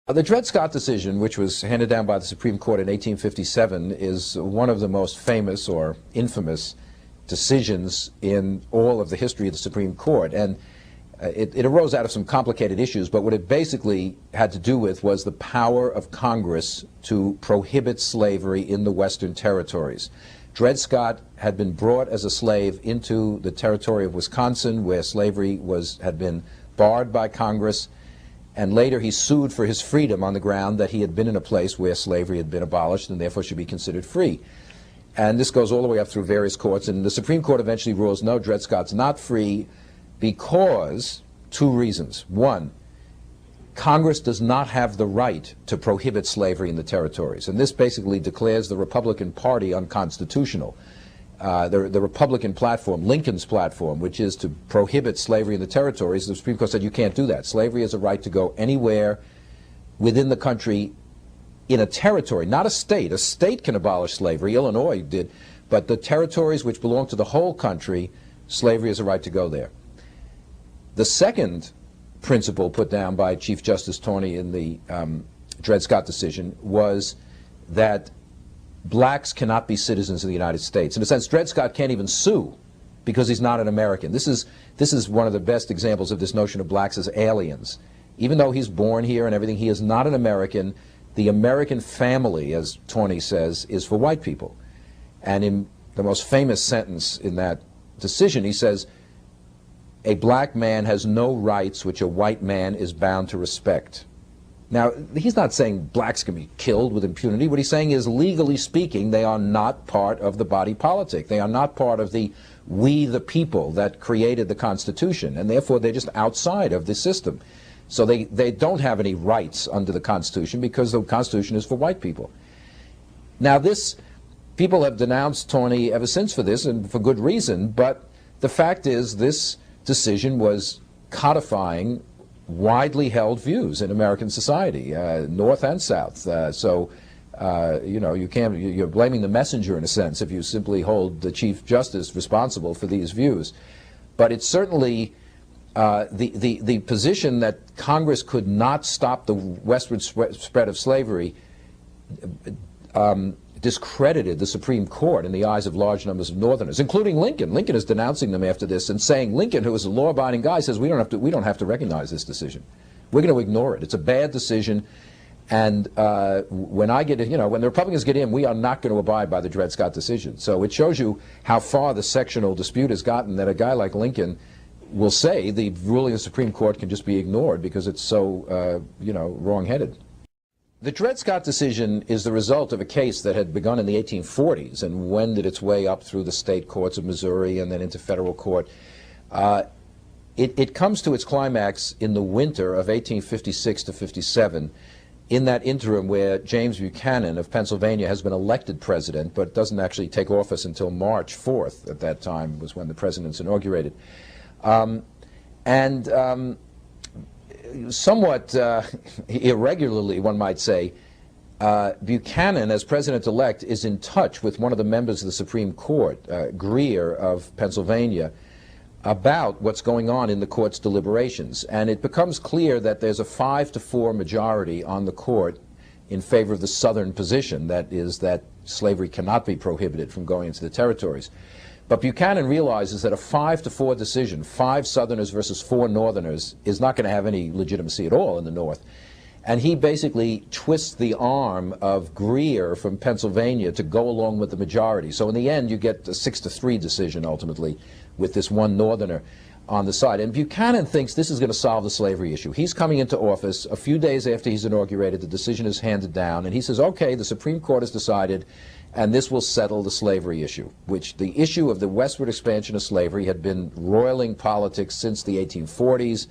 The Dred Scott decision, which was handed down by the Supreme Court in 1857, is one of the most famous or infamous decisions in all of the history of the Supreme Court. And it arose out of some complicated issues, but what it basically had to do with was the power of Congress to prohibit slavery in the Western territories. Dred Scott had been brought as a slave into the territory of Wisconsin, where slavery had been barred by Congress, and later he sued for his freedom on the ground that he had been in a place where slavery had been abolished and therefore should be considered free. And this goes all the way up through various courts, and the Supreme Court eventually rules, no, Dred Scott's not free because two reasons. One, Congress does not have the right to prohibit slavery in the territories, and this basically declares the Republican Party unconstitutional. The Republican platform, Lincoln's platform, which is to prohibit slavery in the territories, the Supreme Court said you can't do that. Slavery has a right to go anywhere within the country in a territory, not a state. A state can abolish slavery. Illinois did. But the territories which belong to the whole country, slavery has a right to go there. The second principle put down by Chief Justice Taney in the Dred Scott decision was that blacks cannot be citizens of the United States. In a sense, Dred Scott can't even sue because he's not an American. This is one of the best examples of this notion of blacks as aliens. Even though he's born here and everything, he is not an American. The American family, as Taney says, is for white people. And in the most famous sentence in that decision, he says, a black man has no rights which a white man is bound to respect. Now, he's not saying blacks can be killed with impunity. What he's saying is, legally speaking, they are not part of the body politic. They are not part of the we the people that created the Constitution, and therefore they're just outside of the system. So they don't have any rights under the Constitution because the Constitution is for white people. Now, people have denounced Taney ever since for this, and for good reason, but the fact is this decision was codifying widely held views in American society, North and South. You know, you're blaming the messenger in a sense if you simply hold the Chief Justice responsible for these views. But it's certainly the position that Congress could not stop the westward spread of slavery discredited the Supreme Court in the eyes of large numbers of Northerners, including Lincoln. Lincoln is denouncing them after this and saying, Lincoln, who is a law-abiding guy, says we don't have to recognize this decision. We're going to ignore it. It's a bad decision. And when the Republicans get in, we are not going to abide by the Dred Scott decision. So it shows you how far the sectional dispute has gotten, that a guy like Lincoln will say the ruling of the Supreme Court can just be ignored because it's so, wrong-headed. The Dred Scott decision is the result of a case that had begun in the 1840s and wended its way up through the state courts of Missouri and then into federal court. It comes to its climax in the winter of 1856 to 57, in that interim where James Buchanan of Pennsylvania has been elected president, but doesn't actually take office until March 4th. At that time was when the president's inaugurated. Somewhat irregularly, one might say, Buchanan, as president-elect, is in touch with one of the members of the Supreme Court, Greer of Pennsylvania, about what's going on in the court's deliberations. And it becomes clear that there's a 5-4 majority on the court in favor of the Southern position, that is, that slavery cannot be prohibited from going into the territories. But Buchanan realizes that a 5-4 decision, 5 Southerners versus 4 Northerners, is not going to have any legitimacy at all in the North. And he basically twists the arm of Greer from Pennsylvania to go along with the majority. So in the end, you get a 6-3 decision, ultimately, with this one Northerner on the side. And Buchanan thinks this is going to solve the slavery issue. He's coming into office a few days after he's inaugurated. The decision is handed down, and he says, okay, the Supreme Court has decided, and this will settle the slavery issue, which the issue of the westward expansion of slavery had been roiling politics since the 1840s.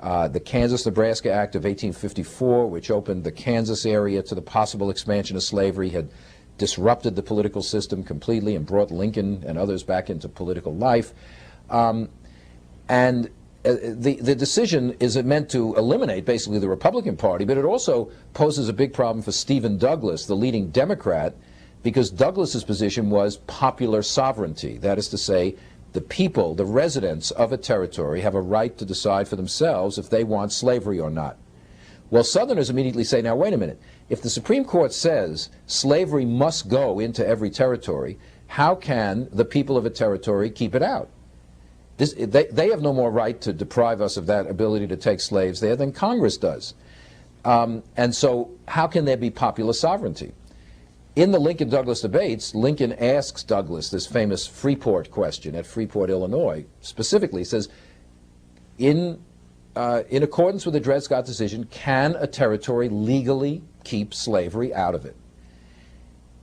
The Kansas-Nebraska Act of 1854, which opened the Kansas area to the possible expansion of slavery, had disrupted the political system completely and brought Lincoln and others back into political life. The decision is meant to eliminate basically the Republican Party, but it also poses a big problem for Stephen Douglas, the leading Democrat, because Douglas's position was popular sovereignty. That is to say, the people, the residents of a territory, have a right to decide for themselves if they want slavery or not. Well, Southerners immediately say, now wait a minute, if the Supreme Court says slavery must go into every territory, how can the people of a territory keep it out? They have no more right to deprive us of that ability to take slaves there than Congress does. And so how can there be popular sovereignty? In the Lincoln-Douglas debates, Lincoln asks Douglas this famous Freeport question at Freeport, Illinois. Specifically, he says, in accordance with the Dred Scott decision, can a territory legally keep slavery out of it?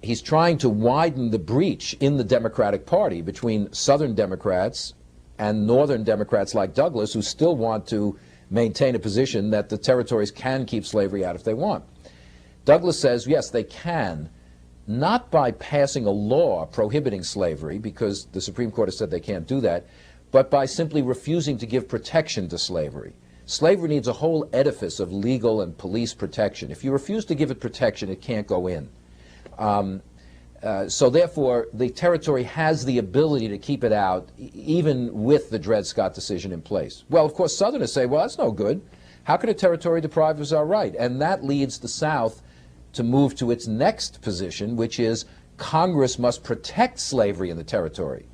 He's trying to widen the breach in the Democratic Party between Southern Democrats and Northern Democrats like Douglas, who still want to maintain a position that the territories can keep slavery out if they want. Douglas says, yes, they can, not by passing a law prohibiting slavery, because the Supreme Court has said they can't do that, but by simply refusing to give protection to slavery. Slavery needs a whole edifice of legal and police protection. If you refuse to give it protection, it can't go in. So therefore, the territory has the ability to keep it out, even with the Dred Scott decision in place. Well, of course, Southerners say, well, that's no good. How can a territory deprive us of our right? And that leads the South to move to its next position, which is Congress must protect slavery in the territory.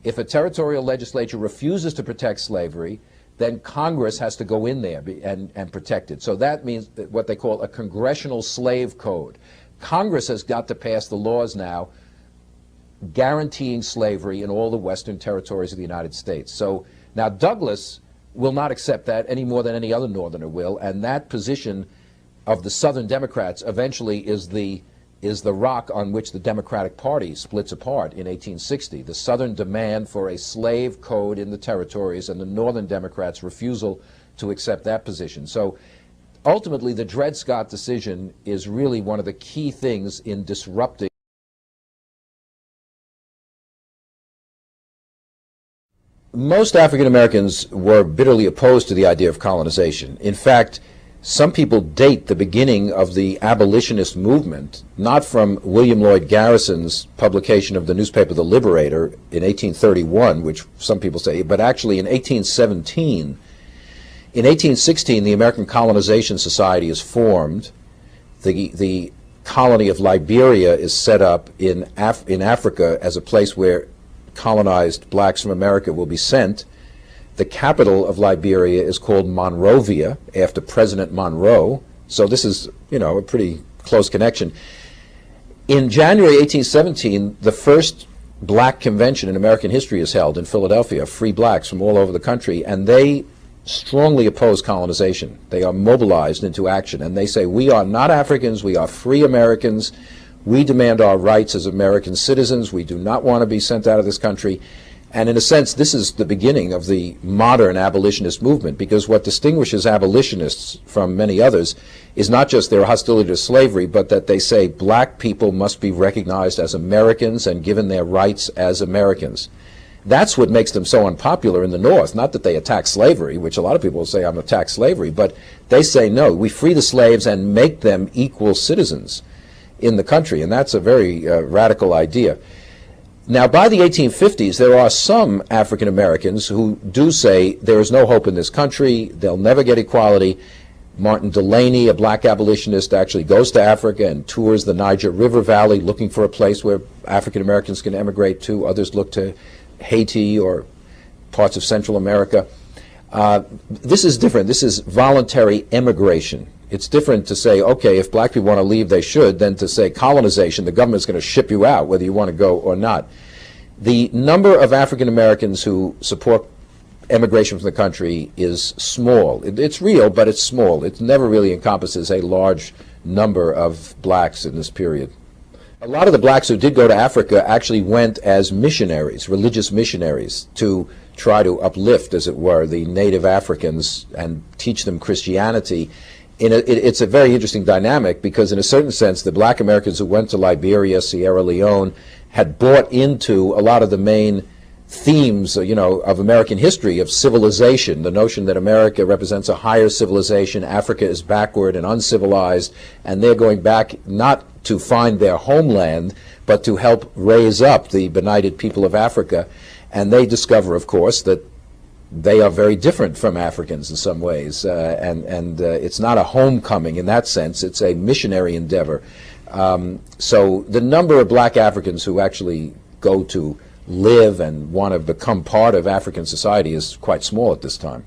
If a territorial legislature refuses to protect slavery, then Congress has to go in there and protect it. So that means what they call a congressional slave code. Congress has got to pass the laws now guaranteeing slavery in all the western territories of the United States. So now Douglas will not accept that any more than any other Northerner will, and that position of the Southern Democrats eventually is the rock on which the Democratic Party splits apart in 1860. The Southern demand for a slave code in the territories and the Northern Democrats' refusal to accept that position. So ultimately, the Dred Scott decision is really one of the key things in disrupting. Most African Americans were bitterly opposed to the idea of colonization. In fact, some people date the beginning of the abolitionist movement not from William Lloyd Garrison's publication of the newspaper The Liberator in 1831, which some people say, but actually in 1817. In 1816, the American Colonization Society is formed. The colony of Liberia is set up in Africa as a place where colonized blacks from America will be sent. The capital of Liberia is called Monrovia, after President Monroe. So this is, you know, a pretty close connection. In January 1817, the first black convention in American history is held in Philadelphia, free blacks from all over the country, and they strongly oppose colonization. They are mobilized into action, and they say, we are not Africans, we are free Americans, we demand our rights as American citizens, we do not want to be sent out of this country. And in a sense, this is the beginning of the modern abolitionist movement, because what distinguishes abolitionists from many others is not just their hostility to slavery, but that they say black people must be recognized as Americans and given their rights as Americans. That's what makes them so unpopular in the North. Not that they attack slavery, which a lot of people will say, I'm attack slavery, but they say, no, we free the slaves and make them equal citizens in the country, and that's a very radical idea. Now, by the 1850s, there are some African Americans who do say there is no hope in this country, they'll never get equality. Martin Delany, a black abolitionist, actually goes to Africa and tours the Niger River Valley looking for a place where African Americans can emigrate to. Others look to Haiti or parts of Central America. This is different. This is voluntary emigration. It's different to say, okay, if black people want to leave, they should, than to say colonization, the government's going to ship you out whether you want to go or not. The number of African Americans who support emigration from the country is small. It's real, but it's small. It never really encompasses a large number of blacks in this period. A lot of the blacks who did go to Africa actually went as missionaries, religious missionaries, to try to uplift, as it were, the native Africans and teach them Christianity. It's a very interesting dynamic, because in a certain sense the black Americans who went to Liberia, Sierra Leone, had bought into a lot of the main themes, you know, of American history, of civilization, the notion that America represents a higher civilization, Africa is backward and uncivilized, and they're going back not to find their homeland, but to help raise up the benighted people of Africa. And they discover, of course, that they are very different from Africans in some ways, and it's not a homecoming in that sense. It's a missionary endeavor. So the number of black Africans who actually go to live and want to become part of African society is quite small at this time.